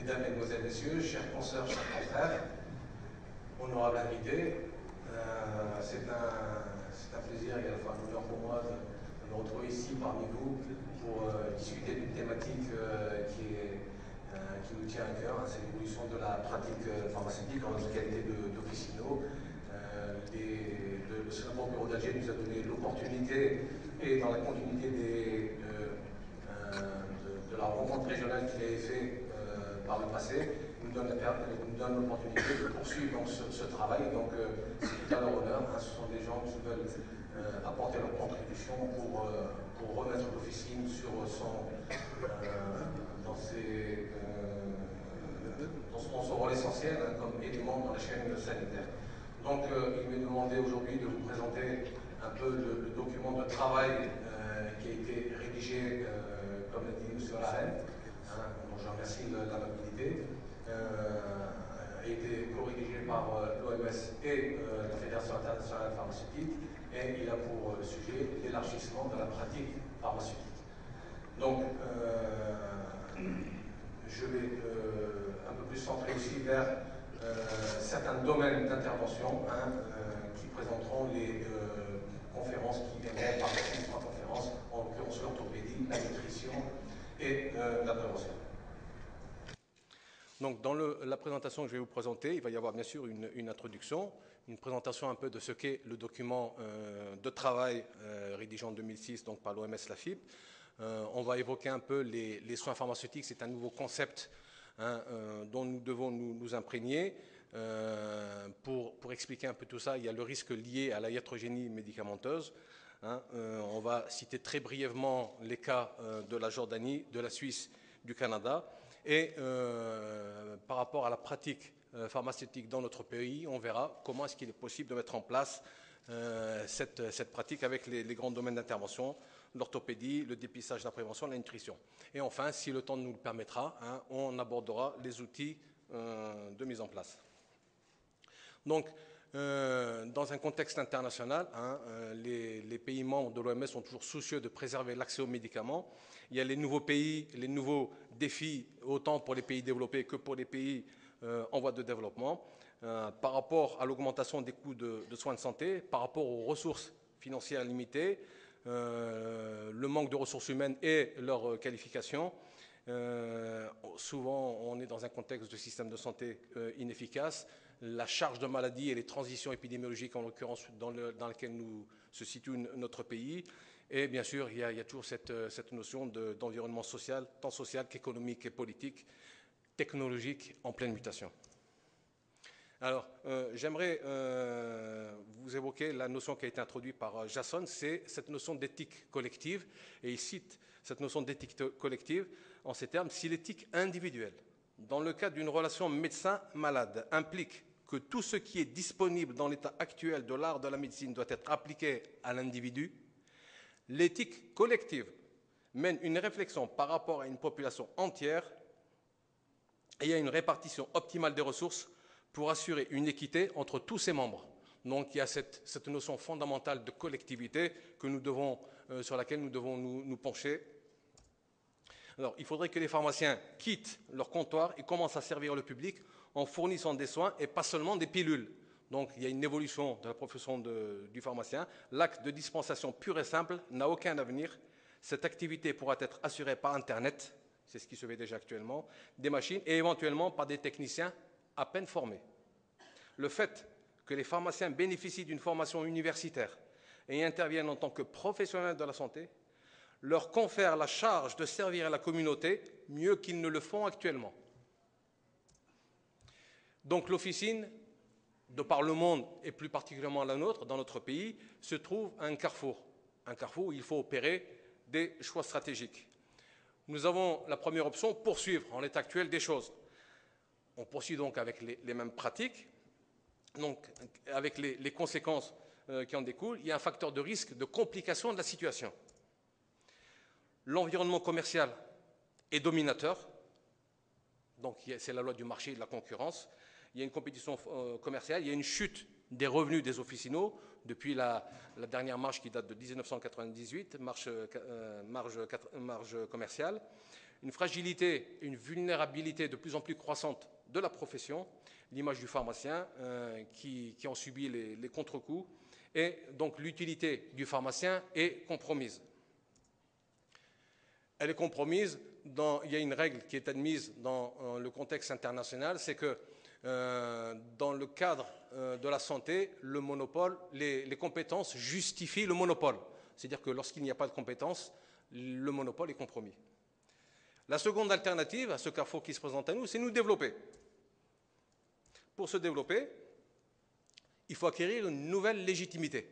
Mesdames, Mesdemoiselles, Messieurs, chers consoeurs, chers confrères, honorables invités, c'est un plaisir et à la fois un honneur pour moi de me retrouver ici parmi vous pour discuter d'une thématique qui nous tient à cœur, c'est l'évolution de la pratique pharmaceutique en notre qualité d'officinaux. Le Sénat Bureau d'Alger nous a donné l'opportunité, et dans la continuité de la rencontre régionale qu'il avait fait par le passé, nous donne l'opportunité de poursuivre donc, ce travail. Donc c'est tout à leur honneur. Ce sont des gens qui veulent apporter leur contribution pour remettre l'officine dans son rôle essentiel comme élément dans la chaîne sanitaire. Donc il m'est demandé aujourd'hui de vous présenter un peu le document de travail qui a été rédigé, comme l'a dit M. Rahel, dont je remercie l'amabilité, a été co-rédigé par l'OMS et la Fédération internationale pharmaceutique, et il a pour sujet l'élargissement de la pratique pharmaceutique. Donc, je vais un peu plus centrer aussi vers certains domaines d'intervention qui présenteront les conférences qui viendront par ces trois conférences, en l'occurrence l'orthopédie, la nutrition et la prévention. Donc, dans la présentation que je vais vous présenter, il va y avoir bien sûr une introduction, une présentation un peu de ce qu'est le document de travail rédigé en 2006 donc, par l'OMS, la FIP. On va évoquer un peu les soins pharmaceutiques, c'est un nouveau concept dont nous devons nous imprégner. Pour expliquer un peu tout ça, il y a le risque lié à la iatrogénie médicamenteuse. On va citer très brièvement les cas de la Jordanie, de la Suisse, du Canada. Et par rapport à la pratique pharmaceutique dans notre pays, on verra comment est-ce qu'il est possible de mettre en place cette pratique avec les grands domaines d'intervention, l'orthopédie, le dépistage, la prévention, la nutrition. Et enfin, si le temps nous le permettra, on abordera les outils de mise en place. Donc, dans un contexte international, les pays membres de l'OMS sont toujours soucieux de préserver l'accès aux médicaments. Il y a les nouveaux pays, les nouveaux défis, autant pour les pays développés que pour les pays en voie de développement, par rapport à l'augmentation des coûts de soins de santé, par rapport aux ressources financières limitées, le manque de ressources humaines et leur qualification. Souvent, on est dans un contexte de système de santé inefficace. La charge de maladie et les transitions épidémiologiques, en l'occurrence dans lesquelles se situe notre pays. Et bien sûr, il y a toujours cette notion d'environnement social, tant social qu'économique et politique, technologique, en pleine mutation. Alors, j'aimerais vous évoquer la notion qui a été introduite par Jason, c'est cette notion d'éthique collective. Et il cite cette notion d'éthique collective en ces termes: si l'éthique individuelle, dans le cadre d'une relation médecin-malade, implique que tout ce qui est disponible dans l'état actuel de l'art de la médecine doit être appliqué à l'individu, l'éthique collective mène une réflexion par rapport à une population entière et à une répartition optimale des ressources pour assurer une équité entre tous ses membres. Donc il y a cette notion fondamentale de collectivité sur laquelle nous devons nous pencher. Alors, il faudrait que les pharmaciens quittent leur comptoir et commencent à servir le public en fournissant des soins et pas seulement des pilules. Donc, il y a une évolution de la profession du pharmacien. L'acte de dispensation pur et simple n'a aucun avenir. Cette activité pourra être assurée par Internet, c'est ce qui se fait déjà actuellement, des machines et éventuellement par des techniciens à peine formés. Le fait que les pharmaciens bénéficient d'une formation universitaire et interviennent en tant que professionnels de la santé leur confère la charge de servir la communauté mieux qu'ils ne le font actuellement. Donc l'officine, de par le monde et plus particulièrement la nôtre, dans notre pays, se trouve à un carrefour où il faut opérer des choix stratégiques. Nous avons la première option, poursuivre en l'état actuel des choses. On poursuit donc avec les mêmes pratiques, donc avec les conséquences qui en découlent. Il y a un facteur de risque de complication de la situation. L'environnement commercial est dominateur, donc c'est la loi du marché et de la concurrence. Il y a une compétition commerciale, il y a une chute des revenus des officinaux depuis la dernière marche qui date de 1998, marge commerciale. une fragilité, une vulnérabilité de plus en plus croissante de la profession, l'image du pharmacien qui en subit les contre-coups, et donc l'utilité du pharmacien est compromise. Elle est compromise, il y a une règle qui est admise dans le contexte international, c'est que dans le cadre de la santé, le monopole, les compétences justifient le monopole. C'est-à-dire que lorsqu'il n'y a pas de compétences, le monopole est compromis. La seconde alternative à ce carrefour qui se présente à nous, c'est nous développer. Pour se développer, il faut acquérir une nouvelle légitimité.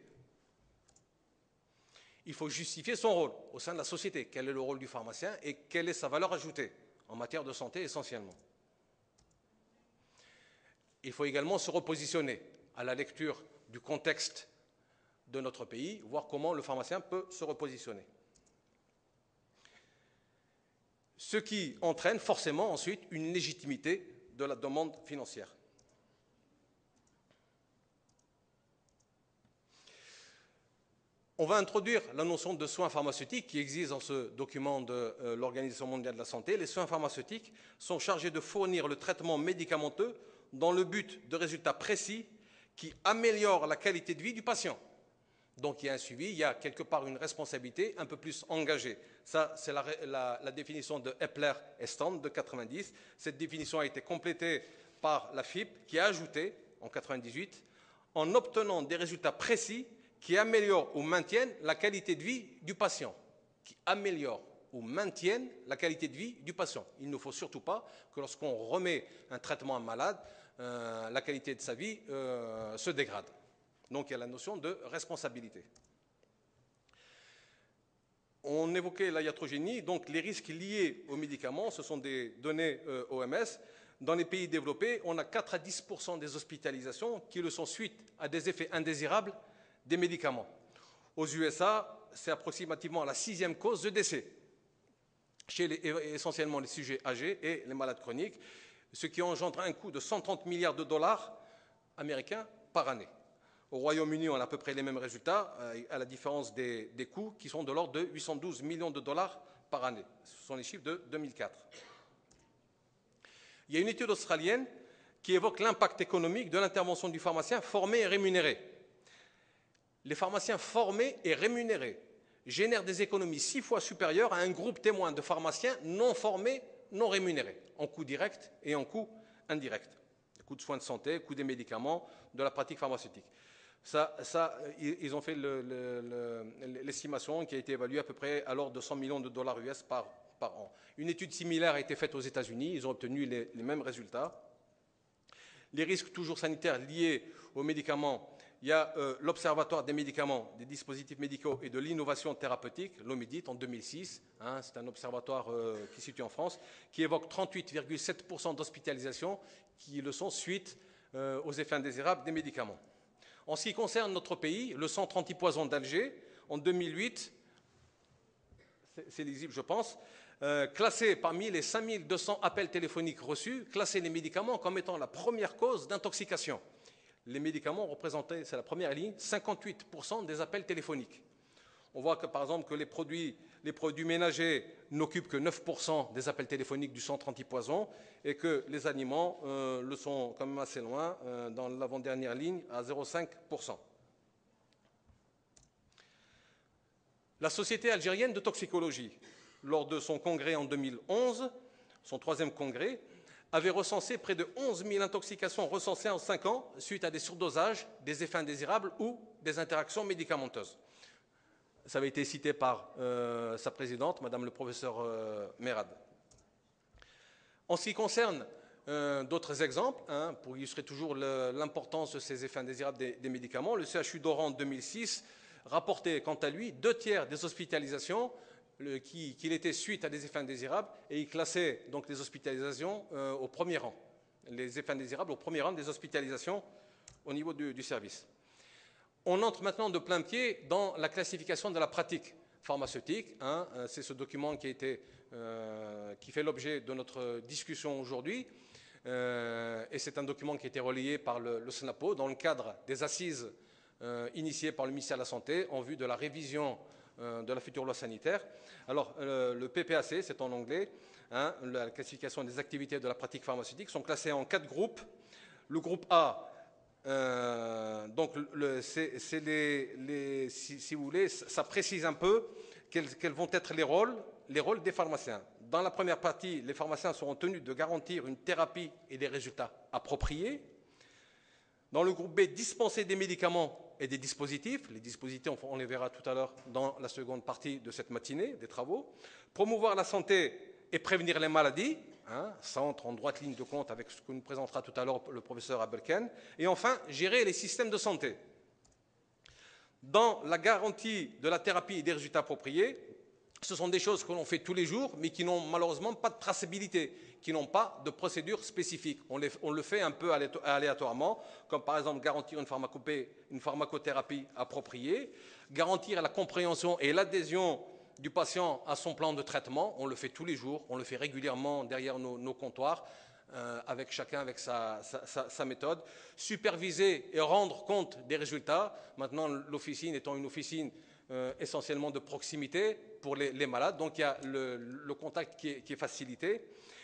Il faut justifier son rôle au sein de la société. Quel est le rôle du pharmacien et quelle est sa valeur ajoutée en matière de santé essentiellement. Il faut également se repositionner à la lecture du contexte de notre pays, voir comment le pharmacien peut se repositionner. Ce qui entraîne forcément ensuite une légitimité de la demande financière. On va introduire la notion de soins pharmaceutiques qui existe dans ce document de l'Organisation mondiale de la santé. Les soins pharmaceutiques sont chargés de fournir le traitement médicamenteux dans le but de résultats précis qui améliorent la qualité de vie du patient. Donc il y a un suivi, il y a quelque part une responsabilité un peu plus engagée. Ça, c'est la définition de Epler et Stand de 90. Cette définition a été complétée par la FIP qui a ajouté en 98 en obtenant des résultats précis qui améliorent ou maintiennent la qualité de vie du patient. Qui améliorent ou maintiennent la qualité de vie du patient. Il ne faut surtout pas que lorsqu'on remet un traitement à un malade, la qualité de sa vie se dégrade. Donc il y a la notion de responsabilité. On évoquait la iatrogénie, donc les risques liés aux médicaments, ce sont des données OMS. Dans les pays développés, on a 4 à 10% des hospitalisations qui le sont suite à des effets indésirables des médicaments. Aux USA, c'est approximativement la 6e cause de décès, chez essentiellement les sujets âgés et les malades chroniques, ce qui engendre un coût de 130 milliards de dollars américains par année. Au Royaume-Uni, on a à peu près les mêmes résultats, à la différence des coûts qui sont de l'ordre de 812 millions de dollars par année. Ce sont les chiffres de 2004. Il y a une étude australienne qui évoque l'impact économique de l'intervention du pharmacien formé et rémunéré. Les pharmaciens formés et rémunérés génèrent des économies 6 fois supérieures à un groupe témoin de pharmaciens non formés, non rémunérés, en coût direct et en coût indirect. Coût de soins de santé, coût des médicaments, de la pratique pharmaceutique. Ils ont fait l'estimation qui a été évaluée à peu près à l'ordre de 100 millions de dollars US par an. Une étude similaire a été faite aux États-Unis, ils ont obtenu les mêmes résultats. Les risques toujours sanitaires liés aux médicaments, il y a l'Observatoire des médicaments, des dispositifs médicaux et de l'innovation thérapeutique, l'OMIDIT, en 2006, c'est un observatoire qui se situe en France, qui évoque 38,7% d'hospitalisations qui le sont suite aux effets indésirables des médicaments. En ce qui concerne notre pays, le centre antipoison d'Alger, en 2008, c'est lisible je pense, classé parmi les 5200 appels téléphoniques reçus, classé les médicaments comme étant la première cause d'intoxication. Les médicaments représentaient, c'est la première ligne, 58% des appels téléphoniques. On voit que par exemple que les produits ménagers n'occupent que 9% des appels téléphoniques du centre antipoison et que les aliments le sont quand même assez loin, dans l'avant-dernière ligne, à 0,5%. La Société algérienne de toxicologie, lors de son congrès en 2011, son 3e congrès, avait recensé près de 11 000 intoxications recensées en 5 ans suite à des surdosages, des effets indésirables ou des interactions médicamenteuses. Ça avait été cité par sa présidente, Madame le professeur Merad. En ce qui concerne d'autres exemples, pour illustrer toujours l'importance de ces effets indésirables des médicaments, le CHU d'Oran en 2006 rapportait quant à lui 2/3 des hospitalisations qu'il était suite à des effets indésirables et il classait donc les hospitalisations au premier rang, les effets indésirables au premier rang des hospitalisations au niveau du service. On entre maintenant de plein pied dans la classification de la pratique pharmaceutique. C'est ce document qui fait l'objet de notre discussion aujourd'hui. Et c'est un document qui a été relayé par le SNAPO dans le cadre des assises initiées par le ministère de la Santé en vue de la révision de la future loi sanitaire. Alors, le PPAC, c'est en anglais, hein, la classification des activités de la pratique pharmaceutique, sont classées en 4 groupes. Le groupe A, donc c'est si vous voulez, ça précise un peu quels vont être les rôles des pharmaciens. Dans la première partie, les pharmaciens seront tenus de garantir une thérapie et des résultats appropriés. Dans le groupe B, dispenser des médicaments et des dispositifs. Les dispositifs, on les verra tout à l'heure dans la seconde partie de cette matinée des travaux. Promouvoir la santé et prévenir les maladies. Hein, ça entre en droite ligne de compte avec ce que nous présentera tout à l'heure le professeur Abelken. Et enfin, gérer les systèmes de santé. Dans la garantie de la thérapie et des résultats appropriés, ce sont des choses que l'on fait tous les jours, mais qui n'ont malheureusement pas de traçabilité, qui n'ont pas de procédure spécifique. On le fait un peu aléatoirement, comme par exemple garantir une pharmacothérapie appropriée, garantir la compréhension et l'adhésion du patient à son plan de traitement. On le fait tous les jours, on le fait régulièrement derrière nos comptoirs, avec chacun avec sa méthode. Superviser et rendre compte des résultats. Maintenant, l'officine étant une officine essentiellement de proximité pour les malades. Donc il y a le contact qui est facilité.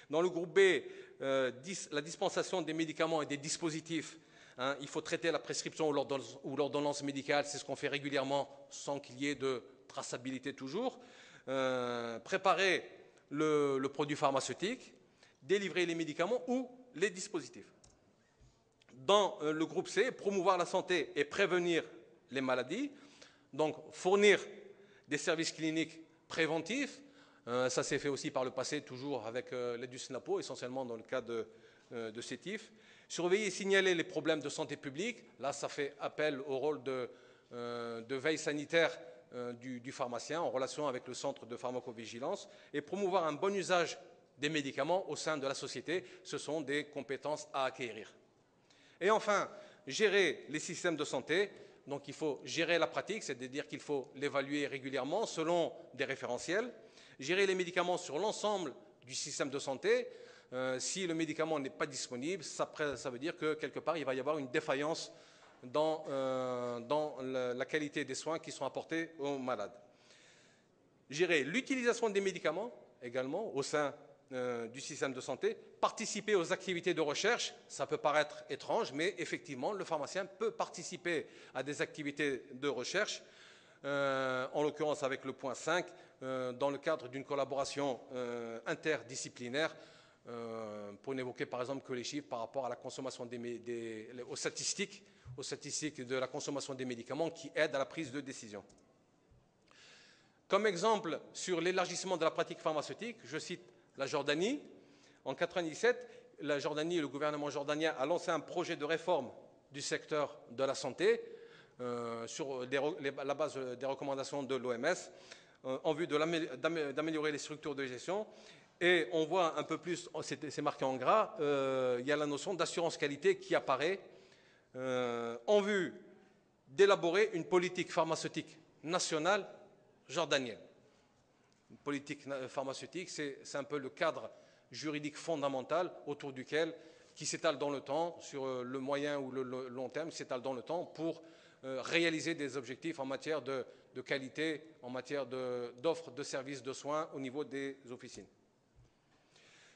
Dans le groupe B, la dispensation des médicaments et des dispositifs. Hein, il faut traiter la prescription ou l'ordonnance médicale, c'est ce qu'on fait régulièrement sans qu'il y ait de traçabilité toujours. Préparer le produit pharmaceutique, délivrer les médicaments ou les dispositifs. Dans le groupe C, promouvoir la santé et prévenir les maladies. Donc, fournir des services cliniques préventifs. Ça s'est fait aussi par le passé, toujours avec l'aide du SNAPO, essentiellement dans le cas de CETIF. Surveiller et signaler les problèmes de santé publique. Là, ça fait appel au rôle de veille sanitaire du pharmacien en relation avec le centre de pharmacovigilance. Et promouvoir un bon usage des médicaments au sein de la société. Ce sont des compétences à acquérir. Et enfin, gérer les systèmes de santé. Donc il faut gérer la pratique, c'est-à-dire qu'il faut l'évaluer régulièrement selon des référentiels. Gérer les médicaments sur l'ensemble du système de santé. Si le médicament n'est pas disponible, ça veut dire que quelque part il va y avoir une défaillance dans la qualité des soins qui sont apportés aux malades. Gérer l'utilisation des médicaments également au sein du système de santé, participer aux activités de recherche, ça peut paraître étrange, mais effectivement, le pharmacien peut participer à des activités de recherche, en l'occurrence avec le point 5, dans le cadre d'une collaboration interdisciplinaire, pour n'évoquer par exemple que les chiffres par rapport à la consommation aux statistiques de la consommation des médicaments qui aident à la prise de décision. Comme exemple sur l'élargissement de la pratique pharmaceutique, je cite la Jordanie. En 1997, la Jordanie et le gouvernement jordanien a lancé un projet de réforme du secteur de la santé sur la base des recommandations de l'OMS en vue d'améliorer les structures de gestion. Et on voit un peu plus, c'est marqué en gras, il y a la notion d'assurance qualité qui apparaît en vue d'élaborer une politique pharmaceutique nationale jordanienne. Une politique pharmaceutique, c'est un peu le cadre juridique fondamental autour duquel, qui s'étale dans le temps, sur le moyen ou le long terme, qui s'étale dans le temps pour réaliser des objectifs en matière de qualité, en matière d'offre de services de soins au niveau des officines.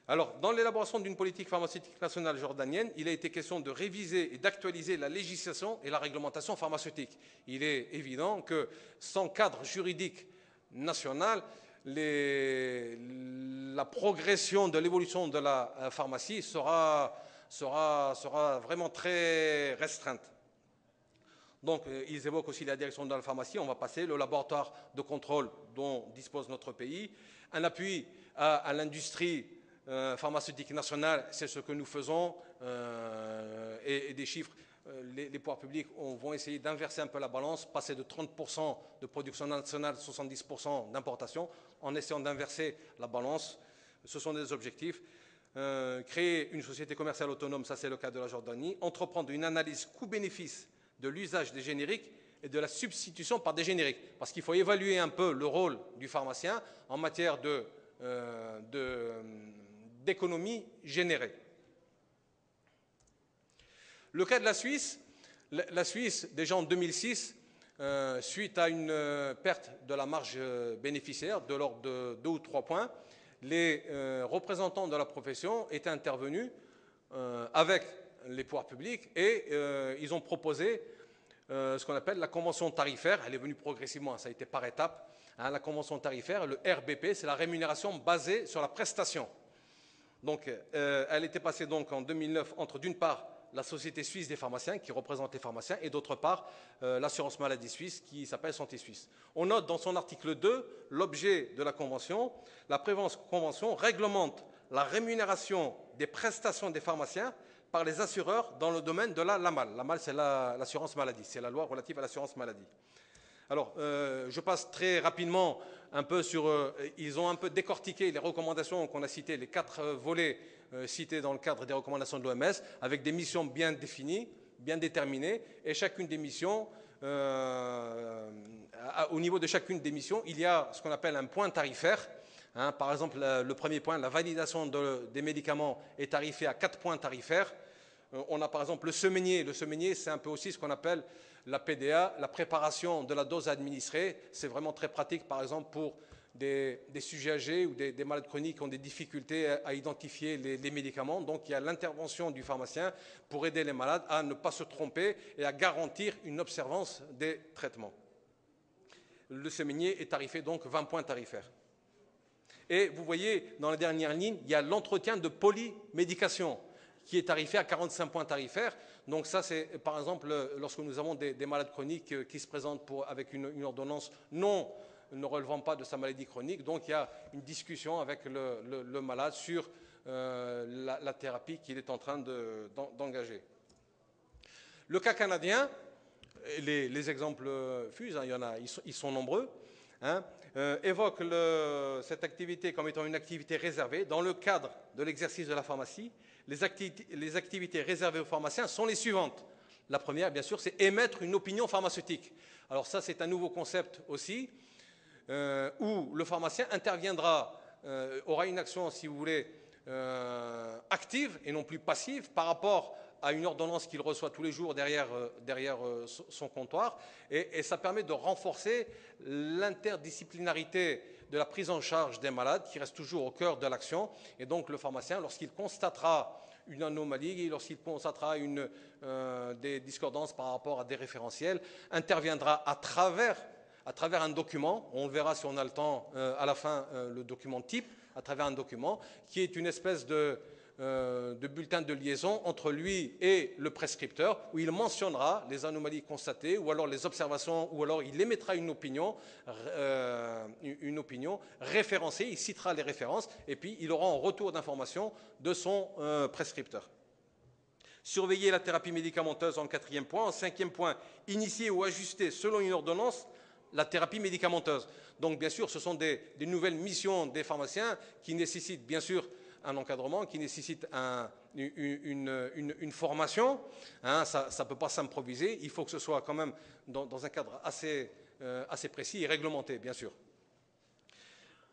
Alors, dans l'élaboration d'une politique pharmaceutique nationale jordanienne, il a été question de réviser et d'actualiser la législation et la réglementation pharmaceutique. Il est évident que sans cadre juridique national, la progression de l'évolution de la pharmacie sera vraiment très restreinte. Donc, ils évoquent aussi la direction de la pharmacie. On va passer le laboratoire de contrôle dont dispose notre pays, un appui à l'industrie pharmaceutique nationale, c'est ce que nous faisons, et des chiffres. Les pouvoirs publics vont essayer d'inverser un peu la balance, passer de 30% de production nationale à 70% d'importation, en essayant d'inverser la balance. Ce sont des objectifs. Créer une société commerciale autonome, ça c'est le cas de la Jordanie. Entreprendre une analyse coût-bénéfice de l'usage des génériques et de la substitution par des génériques. Parce qu'il faut évaluer un peu le rôle du pharmacien en matière d'économie générée. Le cas de la Suisse, déjà en 2006, suite à une perte de la marge bénéficiaire de l'ordre de 2 ou 3 points, les représentants de la profession étaient intervenus avec les pouvoirs publics et ils ont proposé ce qu'on appelle la convention tarifaire. Elle est venue progressivement, ça a été par étapes. Hein, la convention tarifaire, le RBP, c'est la rémunération basée sur la prestation. Donc, elle était passée donc en 2009 entre d'une part la Société suisse des pharmaciens qui représente les pharmaciens et d'autre part l'assurance maladie suisse qui s'appelle Santé Suisse. On note dans son article 2 l'objet de la convention. La présente convention réglemente la rémunération des prestations des pharmaciens par les assureurs dans le domaine de la LAMAL. LAMAL, c'est l'assurance maladie, c'est la loi relative à l'assurance maladie. Alors, je passe très rapidement un peu sur... ils ont un peu décortiqué les recommandations qu'on a citées, les 4 volets cités dans le cadre des recommandations de l'OMS, avec des missions bien définies, bien déterminées, et chacune des missions, au niveau de chacune des missions, il y a ce qu'on appelle un point tarifaire. Hein, par exemple, le premier point, la validation des médicaments est tarifée à 4 points tarifaires. On a par exemple le semainier. Le semainier, c'est un peu aussi ce qu'on appelle la PDA, la préparation de la dose administrée. C'est vraiment très pratique, par exemple, pour des sujets âgés ou des malades chroniques qui ont des difficultés à identifier les médicaments. Donc, il y a l'intervention du pharmacien pour aider les malades à ne pas se tromper et à garantir une observance des traitements. Le semainier est tarifé donc 20 points tarifaires. Et vous voyez, dans la dernière ligne, il y a l'entretien de polymédication qui est tarifé à 45 points tarifaires. Donc ça, c'est par exemple lorsque nous avons des malades chroniques qui se présentent avec une ordonnance ne relevant pas de sa maladie chronique. Donc il y a une discussion avec le malade sur la thérapie qu'il est en train d'engager. Le cas canadien, les exemples fusent, hein, il y en a, ils sont nombreux, hein, évoque cette activité comme étant une activité réservée dans le cadre de l'exercice de la pharmacie. Les activités réservées aux pharmaciens sont les suivantes. La première, bien sûr, c'est émettre une opinion pharmaceutique. Alors ça, c'est un nouveau concept aussi, où le pharmacien interviendra, aura une action, si vous voulez, active et non plus passive par rapport à une ordonnance qu'il reçoit tous les jours derrière son comptoir. Et ça permet de renforcer l'interdisciplinarité de la prise en charge des malades qui reste toujours au cœur de l'action. Et donc le pharmacien, lorsqu'il constatera une anomalie, lorsqu'il constatera des discordances par rapport à des référentiels, interviendra à travers un document, on verra si on a le temps à la fin, le document type, à travers un document qui est une espèce de bulletin de liaison entre lui et le prescripteur, où il mentionnera les anomalies constatées, ou alors les observations, ou alors il émettra une opinion référencée, il citera les références, et puis il aura un retour d'information de son prescripteur. Surveiller la thérapie médicamenteuse en 4e point. En 5e point, initier ou ajuster selon une ordonnance la thérapie médicamenteuse. Donc bien sûr, ce sont des nouvelles missions des pharmaciens qui nécessitent bien sûr un encadrement, qui nécessite une formation. Hein, ça ne peut pas s'improviser. Il faut que ce soit quand même dans un cadre assez précis et réglementé, bien sûr.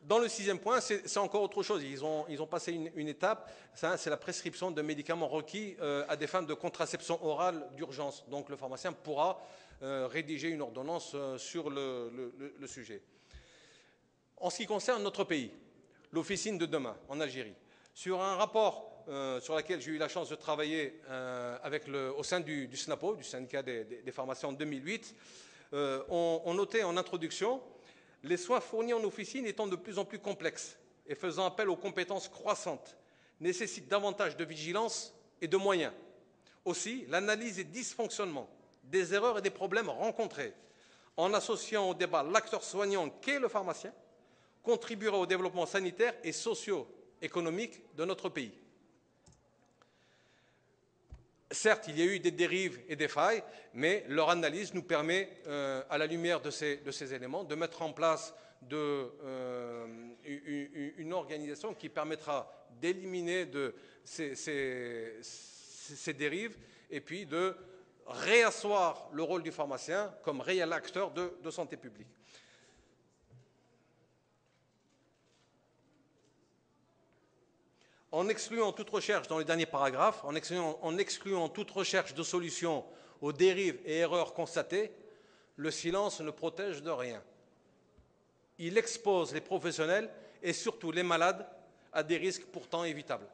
Dans le 6e point, c'est encore autre chose. Ils ont passé une étape, c'est la prescription de médicaments requis à des fins de contraception orale d'urgence. Donc le pharmacien pourra rédiger une ordonnance sur le sujet. En ce qui concerne notre pays, l'Officine de demain, en Algérie, sur un rapport sur lequel j'ai eu la chance de travailler au sein du SNAPO, du syndicat des pharmaciens en 2008, on notait en introduction les soins fournis en officine étant de plus en plus complexes et faisant appel aux compétences croissantes, nécessitent davantage de vigilance et de moyens. Aussi, l'analyse des dysfonctionnements, des erreurs et des problèmes rencontrés, en associant au débat l'acteur soignant qu'est le pharmacien, contribuera au développement sanitaire et socio-économique de notre pays. Certes, il y a eu des dérives et des failles, mais leur analyse nous permet, à la lumière de ces éléments, de mettre en place une organisation qui permettra d'éliminer ces dérives et puis de réasseoir le rôle du pharmacien comme réel acteur de santé publique. En excluant toute recherche, dans le dernier paragraphe, en excluant toute recherche de solutions aux dérives et erreurs constatées, Le silence ne protège de rien. Il expose les professionnels et surtout les malades à des risques pourtant évitables.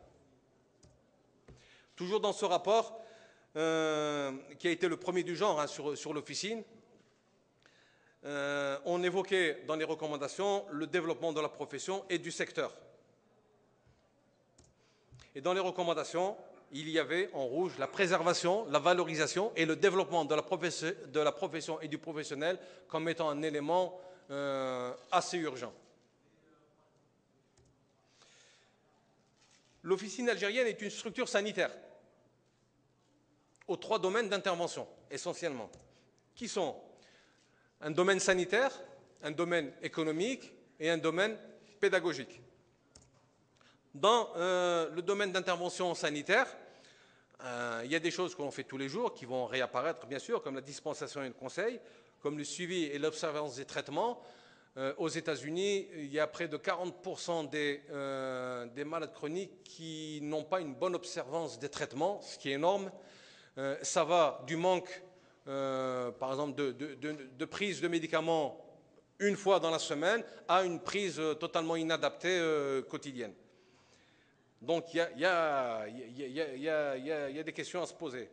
Toujours dans ce rapport, qui a été le premier du genre sur l'officine, on évoquait dans les recommandations le développement de la profession et du secteur. Et dans les recommandations, il y avait en rouge la préservation, la valorisation et le développement de la profession et du professionnel comme étant un élément assez urgent. L'officine algérienne est une structure sanitaire aux 3 domaines d'intervention, essentiellement, qui sont un domaine sanitaire, un domaine économique et un domaine pédagogique. Dans le domaine d'intervention sanitaire, il y a des choses que l'on fait tous les jours qui vont réapparaître, bien sûr, comme la dispensation et le conseil, comme le suivi et l'observance des traitements. Aux États-Unis, il y a près de 40% des malades chroniques qui n'ont pas une bonne observance des traitements, ce qui est énorme. Ça va du manque, par exemple, de prise de médicaments une fois dans la semaine à une prise totalement inadaptée quotidienne. Donc, il y a des questions à se poser.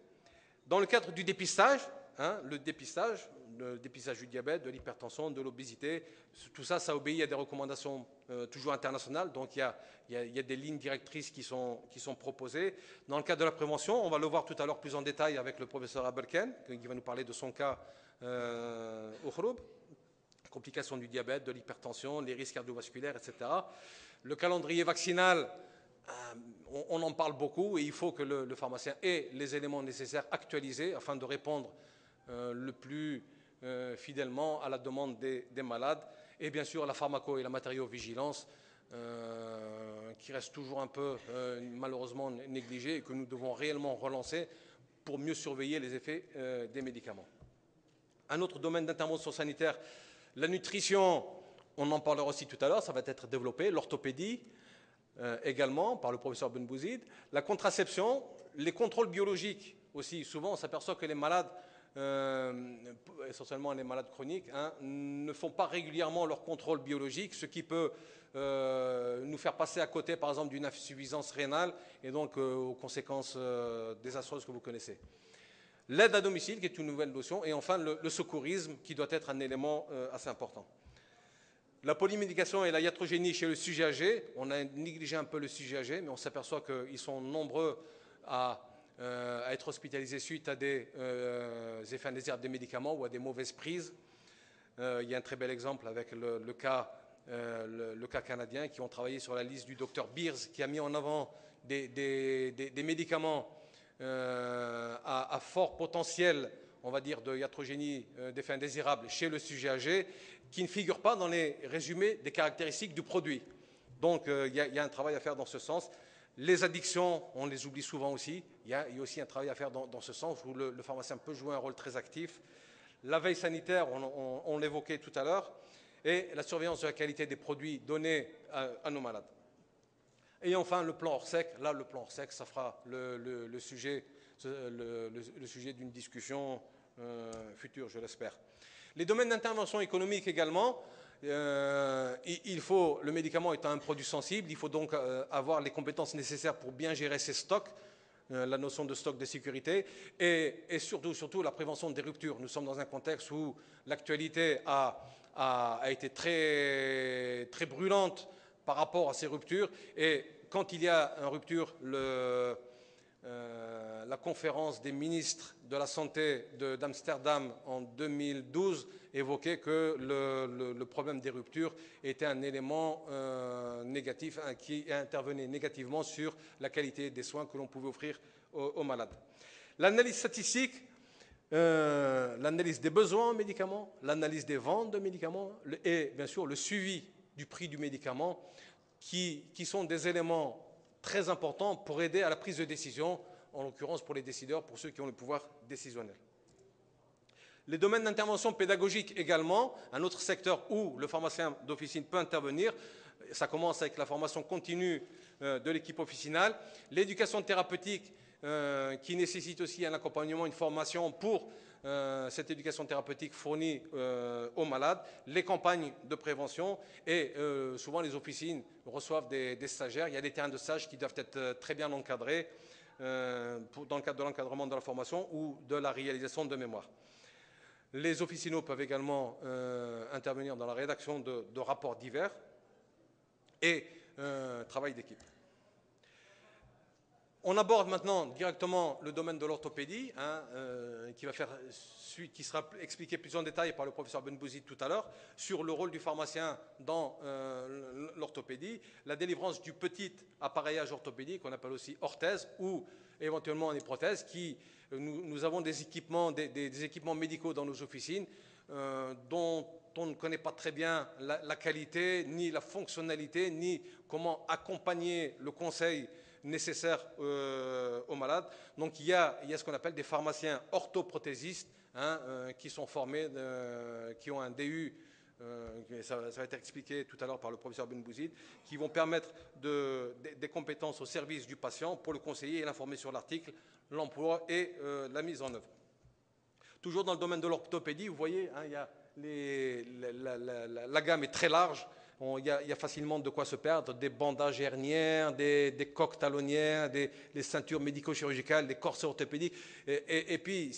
Dans le cadre du dépistage, le dépistage du diabète, de l'hypertension, de l'obésité, tout ça, ça obéit à des recommandations toujours internationales. Donc, il y a des lignes directrices qui sont proposées. Dans le cadre de la prévention, on va le voir tout à l'heure plus en détail avec le professeur Abelken, qui va nous parler de son cas au Khroub, complications du diabète, de l'hypertension, les risques cardiovasculaires, etc. Le calendrier vaccinal, on en parle beaucoup et il faut que le pharmacien ait les éléments nécessaires actualisés afin de répondre le plus fidèlement à la demande des malades. Et bien sûr, la pharmaco et la matériovigilance qui reste toujours un peu malheureusement négligée et que nous devons réellement relancer pour mieux surveiller les effets des médicaments. Un autre domaine d'intervention sanitaire, la nutrition, on en parlera aussi tout à l'heure, ça va être développé, l'orthopédie, également par le professeur Benbouzid, la contraception, les contrôles biologiques aussi. Souvent, on s'aperçoit que les malades, essentiellement les malades chroniques, ne font pas régulièrement leur contrôle biologique, ce qui peut nous faire passer à côté, par exemple, d'une insuffisance rénale et donc aux conséquences désastreuses que vous connaissez. L'aide à domicile, qui est une nouvelle notion, et enfin le secourisme, qui doit être un élément assez important. La polymédication et la iatrogénie chez le sujet âgé, on a négligé un peu le sujet âgé, mais on s'aperçoit qu'ils sont nombreux à être hospitalisés suite à des effets indésirables des médicaments ou à des mauvaises prises. Il y a un très bel exemple avec le cas canadien qui ont travaillé sur la liste du docteur Beers qui a mis en avant des médicaments à fort potentiel, on va dire, de iatrogénie, d'effets indésirables chez le sujet âgé, qui ne figurent pas dans les résumés des caractéristiques du produit. Donc, il y a un travail à faire dans ce sens. Les addictions, on les oublie souvent aussi. Il y a aussi un travail à faire dans ce sens où le pharmacien peut jouer un rôle très actif. La veille sanitaire, on l'évoquait tout à l'heure, et la surveillance de la qualité des produits donnés à nos malades. Et enfin, le plan Orsec. Là, le plan Orsec, ça fera le sujet d'une discussion future, je l'espère. Les domaines d'intervention économique également, le médicament étant un produit sensible, il faut donc avoir les compétences nécessaires pour bien gérer ses stocks, la notion de stock de sécurité, et surtout la prévention des ruptures. Nous sommes dans un contexte où l'actualité a été très, très brûlante par rapport à ces ruptures, et quand il y a une rupture, la conférence des ministres de la Santé d'Amsterdam en 2012 évoquait que le problème des ruptures était un élément négatif qui intervenait négativement sur la qualité des soins que l'on pouvait offrir aux malades. L'analyse statistique, l'analyse des besoins en médicaments, l'analyse des ventes de médicaments et bien sûr le suivi du prix du médicament qui sont des éléments très importants pour aider à la prise de décision, en l'occurrence pour les décideurs, pour ceux qui ont le pouvoir décisionnel. Les domaines d'intervention pédagogique également, un autre secteur où le pharmacien d'officine peut intervenir, ça commence avec la formation continue de l'équipe officinale, l'éducation thérapeutique qui nécessite aussi un accompagnement, une formation pour cette éducation thérapeutique fournie aux malades, les campagnes de prévention et souvent les officines reçoivent des stagiaires. Il y a des terrains de stage qui doivent être très bien encadrés dans le cadre de l'encadrement de la formation ou de la réalisation de mémoire. Les officinaux peuvent également intervenir dans la rédaction de rapports divers et travail d'équipe. On aborde maintenant directement le domaine de l'orthopédie, qui sera expliqué plus en détail par le professeur Benbouzid tout à l'heure, sur le rôle du pharmacien dans l'orthopédie, la délivrance du petit appareillage orthopédique, qu'on appelle aussi orthèse, ou éventuellement des prothèses, nous avons des équipements médicaux dans nos officines dont on ne connaît pas très bien la qualité, ni la fonctionnalité, ni comment accompagner le conseil nécessaires aux malades. Donc il y a ce qu'on appelle des pharmaciens orthoprothésistes qui sont formés, qui ont un DU, ça va être expliqué tout à l'heure par le professeur Benbouzid, qui vont permettre des compétences au service du patient pour le conseiller et l'informer sur l'article, l'emploi et la mise en œuvre. Toujours dans le domaine de l'orthopédie, vous voyez, il y a la gamme est très large. Il y a facilement de quoi se perdre, des bandages herniaires, des coques talonnières, des ceintures médico-chirurgicales, des corsets orthopédiques. Et puis,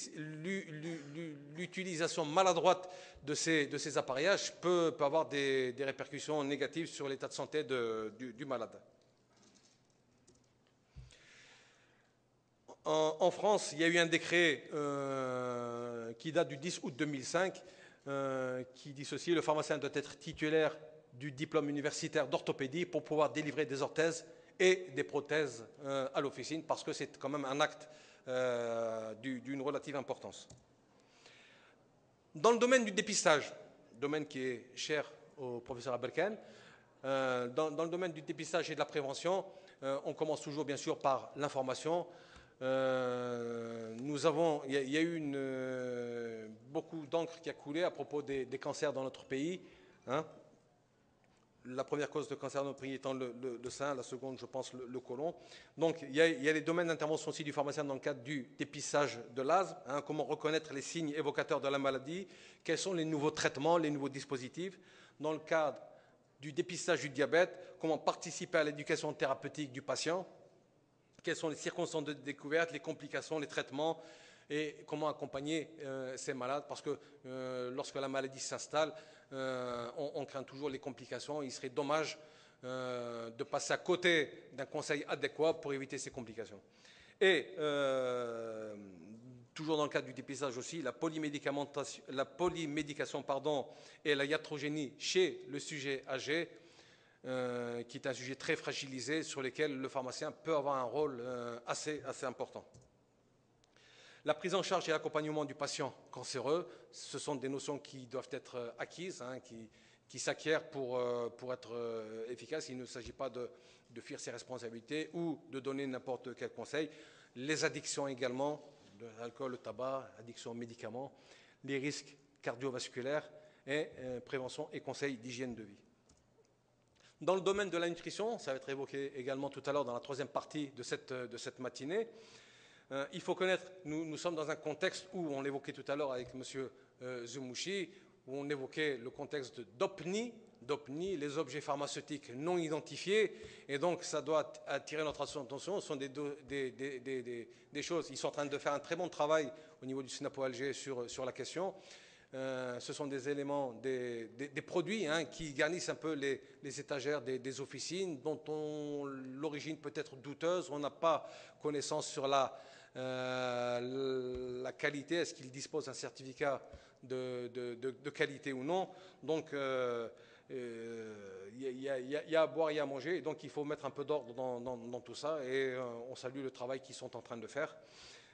l'utilisation maladroite de ces appareillages peut avoir des répercussions négatives sur l'état de santé du malade. En France, il y a eu un décret qui date du 10 août 2005 qui dit ceci: le pharmacien doit être titulaire du diplôme universitaire d'orthopédie pour pouvoir délivrer des orthèses et des prothèses à l'officine, parce que c'est quand même un acte d'une relative importance. Dans le domaine du dépistage, domaine qui est cher au professeur Abelken, dans le domaine du dépistage et de la prévention, on commence toujours bien sûr par l'information. Il y a eu beaucoup d'encre qui a coulé à propos des cancers dans notre pays. La première cause de cancer dans notre pays étant le sein, la seconde, je pense, le côlon. Donc, il y a les domaines d'intervention aussi du pharmacien dans le cadre du dépistage de l'asthme, comment reconnaître les signes évocateurs de la maladie, quels sont les nouveaux traitements, les nouveaux dispositifs. Dans le cadre du dépistage du diabète, comment participer à l'éducation thérapeutique du patient, quelles sont les circonstances de découverte, les complications, les traitements, et comment accompagner ces malades, parce que lorsque la maladie s'installe, on craint toujours les complications. Il serait dommage de passer à côté d'un conseil adéquat pour éviter ces complications. Et toujours dans le cadre du dépistage aussi, la polymédication et la iatrogénie chez le sujet âgé, qui est un sujet très fragilisé sur lequel le pharmacien peut avoir un rôle assez important. La prise en charge et l'accompagnement du patient cancéreux, ce sont des notions qui doivent être acquises, qui s'acquièrent pour être efficaces. Il ne s'agit pas de fuir ses responsabilités ou de donner n'importe quel conseil. Les addictions également, l'alcool, le tabac, addiction aux médicaments, les risques cardiovasculaires et prévention et conseils d'hygiène de vie. Dans le domaine de la nutrition, ça va être évoqué également tout à l'heure dans la troisième partie de cette matinée, il faut connaître, nous sommes dans un contexte où, on l'évoquait tout à l'heure avec M. Zemouchi, où on évoquait le contexte d'OPNI, les objets pharmaceutiques non identifiés, et donc ça doit attirer notre attention. Ce sont des choses, ils sont en train de faire un très bon travail au niveau du SNAPO Alger sur la question. Ce sont des éléments, des produits qui garnissent un peu les étagères des officines, dont l'origine peut être douteuse. On n'a pas connaissance sur la qualité, est-ce qu'ils disposent d'un certificat de qualité ou non. Donc, il y a à boire et à manger, et donc il faut mettre un peu d'ordre dans tout ça, et on salue le travail qu'ils sont en train de faire.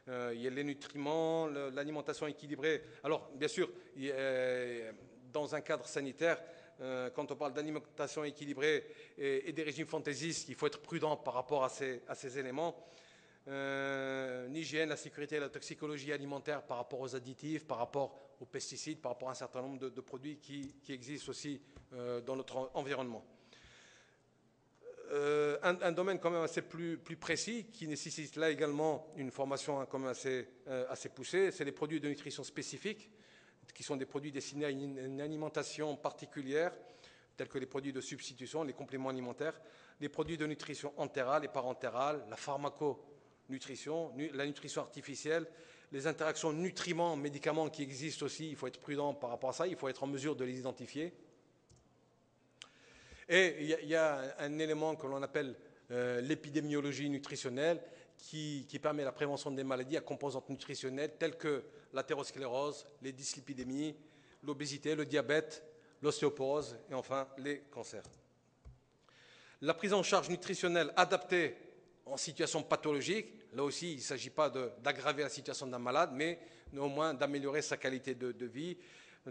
Il y a les nutriments, l'alimentation équilibrée. Alors, bien sûr, dans un cadre sanitaire, quand on parle d'alimentation équilibrée et des régimes fantaisistes, il faut être prudent par rapport à ces éléments. L'hygiène, la sécurité et la toxicologie alimentaire par rapport aux additifs, par rapport aux pesticides, par rapport à un certain nombre de produits qui existent aussi dans notre environnement. un domaine quand même assez plus précis, qui nécessite là également une formation quand même assez poussée, c'est les produits de nutrition spécifiques, qui sont des produits destinés à une alimentation particulière, tels que les produits de substitution, les compléments alimentaires, les produits de nutrition entérale et parentérale, la pharmaconutrition, la nutrition artificielle, les interactions nutriments-médicaments qui existent aussi, il faut être prudent par rapport à ça, il faut être en mesure de les identifier. Et il y a un élément que l'on appelle l'épidémiologie nutritionnelle qui permet la prévention des maladies à composantes nutritionnelles telles que l'athérosclérose, les dyslipidémies, l'obésité, le diabète, l'ostéoporose et enfin les cancers. La prise en charge nutritionnelle adaptée en situation pathologique, là aussi il ne s'agit pas d'aggraver la situation d'un malade, mais au moins d'améliorer sa qualité de vie,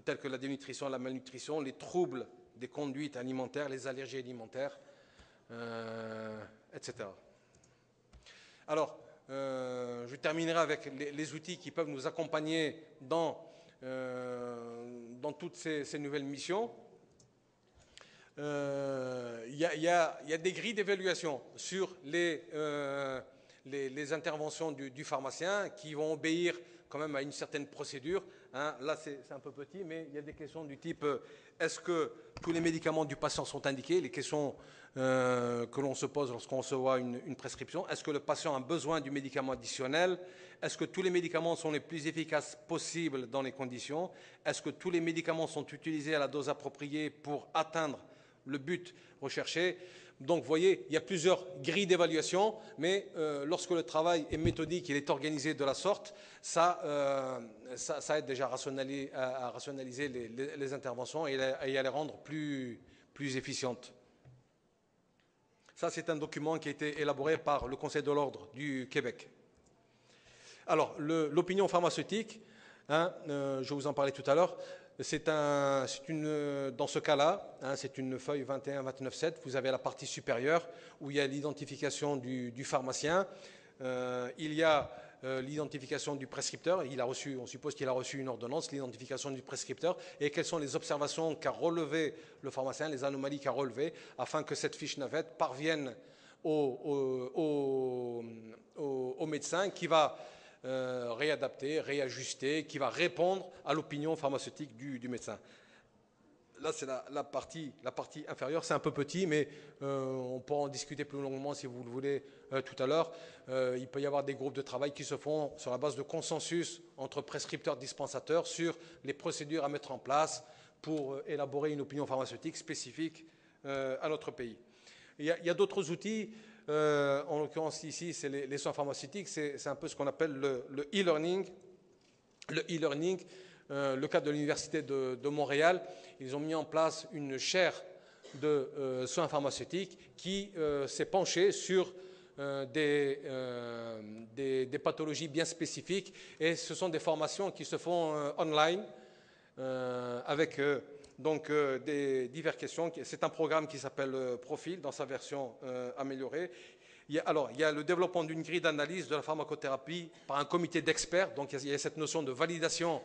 telles que la dénutrition, la malnutrition, les troubles des conduites alimentaires, les allergies alimentaires, etc. Alors, je terminerai avec les outils qui peuvent nous accompagner dans toutes ces nouvelles missions. Il y a des grilles d'évaluation sur les interventions du pharmacien qui vont obéir quand même à une certaine procédure. Hein. Là, c'est un peu petit, mais il y a des questions du type est-ce que tous les médicaments du patient sont indiqués? Les questions que l'on se pose lorsqu'on reçoit une prescription. Est-ce que le patient a besoin du médicament additionnel? Est-ce que tous les médicaments sont les plus efficaces possibles dans les conditions? Est-ce que tous les médicaments sont utilisés à la dose appropriée pour atteindre le but recherché? Donc, vous voyez, il y a plusieurs grilles d'évaluation, mais lorsque le travail est méthodique, il est organisé de la sorte, ça aide déjà à rationaliser les interventions et à les rendre plus efficientes. Ça, c'est un document qui a été élaboré par le Conseil de l'Ordre du Québec. Alors, l'opinion pharmaceutique, hein, je vous en parlais tout à l'heure, dans ce cas-là, hein, c'est une feuille 21-29-7, vous avez la partie supérieure où il y a l'identification du pharmacien, il y a l'identification du prescripteur, on suppose qu'il a reçu une ordonnance, l'identification du prescripteur, et quelles sont les observations qu'a relevées le pharmacien, les anomalies qu'a relevées, afin que cette fiche navette parvienne au médecin qui va réadapter, réajuster, qui va répondre à l'opinion pharmaceutique du médecin. Là, c'est la partie inférieure, c'est un peu petit, mais on pourra en discuter plus longuement si vous le voulez tout à l'heure. Il peut y avoir des groupes de travail qui se font sur la base de consensus entre prescripteurs et dispensateurs sur les procédures à mettre en place pour élaborer une opinion pharmaceutique spécifique à notre pays. Il y a d'autres outils, en l'occurrence ici, c'est les soins pharmaceutiques, c'est un peu ce qu'on appelle le e-learning. Le e-learning, le cadre de l'Université de Montréal, ils ont mis en place une chaire de soins pharmaceutiques qui s'est penchée sur des pathologies bien spécifiques, et ce sont des formations qui se font online avec des diverses questions. C'est un programme qui s'appelle Profil dans sa version améliorée. Il y a le développement d'une grille d'analyse de la pharmacothérapie par un comité d'experts. Donc, il y a cette notion de validation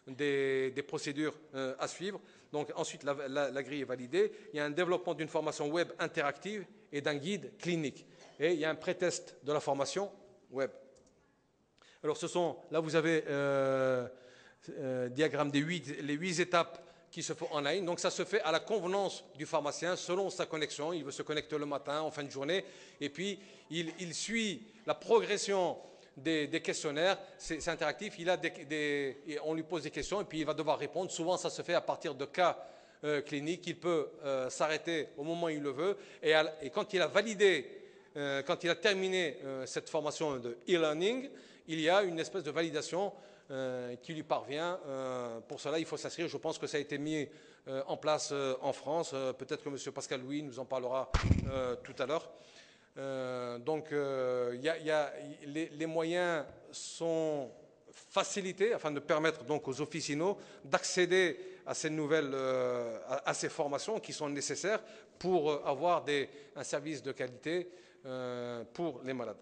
des procédures à suivre. Donc, ensuite, la grille est validée. Il y a un développement d'une formation web interactive et d'un guide clinique. Et il y a un pré-test de la formation web. Alors, là, vous avez diagramme les 8 étapes qui se font en ligne. Donc ça se fait à la convenance du pharmacien selon sa connexion. Il veut se connecter le matin, en fin de journée, et puis il suit la progression des questionnaires. C'est interactif, on lui pose des questions et puis il va devoir répondre. Souvent ça se fait à partir de cas cliniques. Il peut s'arrêter au moment où il le veut, et quand il a validé, quand il a terminé cette formation de e-learning, il y a une espèce de validation qui lui parvient. Pour cela, il faut s'inscrire. Je pense que ça a été mis en place en France. Peut-être que M. Pascal Louis nous en parlera tout à l'heure. Les moyens sont facilités afin de permettre donc aux officinaux d'accéder à ces nouvelles, à ces formations qui sont nécessaires pour avoir un service de qualité pour les malades.